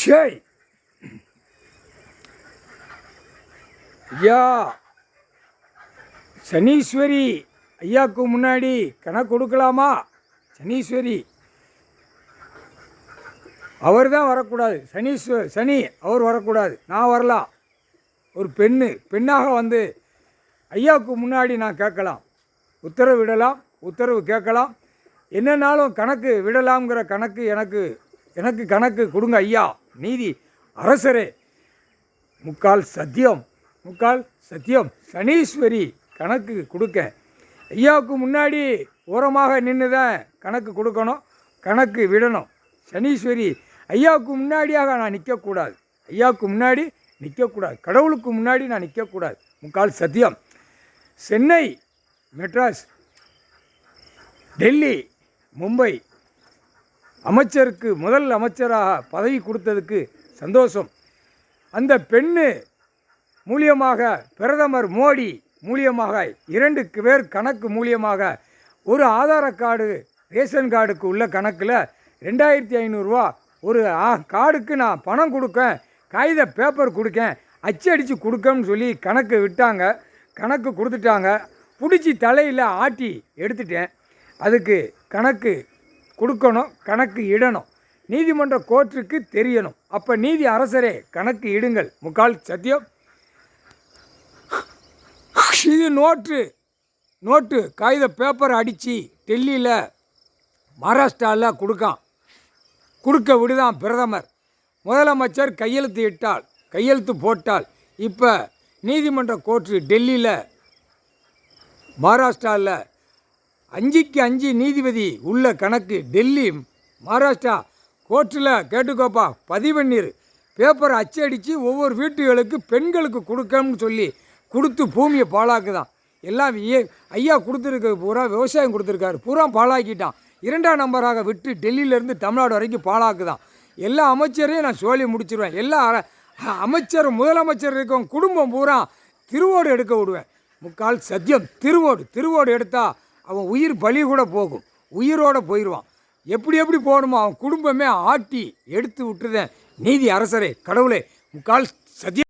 சரி ஐயா, சனீஸ்வரி ஐயாவுக்கு முன்னாடி கணக்கு கொடுக்கலாமா? சனீஸ்வரி அவர் தான் வரக்கூடாது. சனி அவர் வரக்கூடாது, நான் வரலாம். ஒரு பெண்ணாக வந்து ஐயாவுக்கு முன்னாடி நான் கேட்கலாம், உத்தரவு விடலாம், உத்தரவு கேட்கலாம். என்னன்னாலும் கணக்கு விடலாம்ங்கிற கணக்கு எனக்கு கணக்கு கொடுங்க ஐயா. நீதி அரசரே, முக்கால் சத்தியம் சனீஸ்வரி கணக்கு கொடுக்க ஐயாவுக்கு முன்னாடி ஓரமாக நின்று தான் கணக்கு கொடுக்கணும், கணக்கு விடணும். சனீஸ்வரி ஐயாவுக்கு முன்னாடியாக நான் நிற்கக்கூடாது, ஐயாவுக்கு முன்னாடி நிற்கக்கூடாது, கடவுளுக்கு முன்னாடி நான் நிற்கக்கூடாது. முக்கால் சத்தியம். சென்னை, மெட்ராஸ், டெல்லி, மும்பை அமைச்சருக்கு முதல் அமைச்சராக பதவி கொடுத்ததுக்கு சந்தோஷம். அந்த பெண்ணு மூலியமாக பிரதமர் மோடி மூலியமாக 2 பேர் கணக்கு மூலியமாக ஒரு ஆதார கார்டு ரேஷன் கார்டுக்கு உள்ள கணக்கில் 2500 ஒரு கார்டுக்கு நான் பணம் கொடுக்கேன், காகித பேப்பர் கொடுக்கேன், அச்சடித்து கொடுக்கன்னு சொல்லி கணக்கு விட்டாங்க. கணக்கு கொடுத்துட்டாங்க. பிடிச்சி தலையில் ஆட்டி எடுத்துட்டேன். அதுக்கு கணக்கு கொடுக்கணும், கணக்கு இடணும். நீதிமன்ற கோர்ட்டுக்கு தெரியணும். அப்போ நீதி அரசரே கணக்கு இடுங்கள். முக்கால் சத்தியம். இது நோட்டு காகித பேப்பர் அடித்து டெல்லியில் மகாராஷ்டிராவில் கொடுக்க விடுதான் பிரதமர். முதலமைச்சர் கையெழுத்து போட்டால் இப்போ நீதிமன்ற கோர்ட்டு டெல்லியில் மகாராஷ்டிராவில் 5க்கு 5 நீதிபதி உள்ள கணக்கு டெல்லி மகாராஷ்டிரா கோர்ட்டில் கேட்டுக்கோப்பா, பதிவு பண்ணிரு. பேப்பரை அச்சடித்து ஒவ்வொரு வீட்டுகளுக்கு பெண்களுக்கு கொடுக்கணும்னு சொல்லி கொடுத்து பூமியை பாழாக்குதான். எல்லாம் ஐயா கொடுத்துருக்க பூரா விவசாயம் கொடுத்துருக்காரு, பூரா பாழாக்கிட்டான். 2ஆம் நம்பராக விட்டு டெல்லியிலேருந்து தமிழ்நாடு வரைக்கும் பாழாக்குதான். எல்லா அமைச்சரையும் நான் சொல்லி முடிச்சிடுவேன். எல்லா அமைச்சரும் முதலமைச்சர் இருக்கும் குடும்பம் பூரா திருவோடு எடுக்க விடுவேன். முக்கால் சத்தியம். திருவோடு எடுத்தால் அவன் உயிர் பலி கூட போகும், உயிரோடு போயிடுவான். எப்படி போகணுமோ அவன் குடும்பமே ஆட்டி எடுத்து விட்டுருதேன். நீதி அரசரே கடவுளே, முக்கால் சத்தியம்.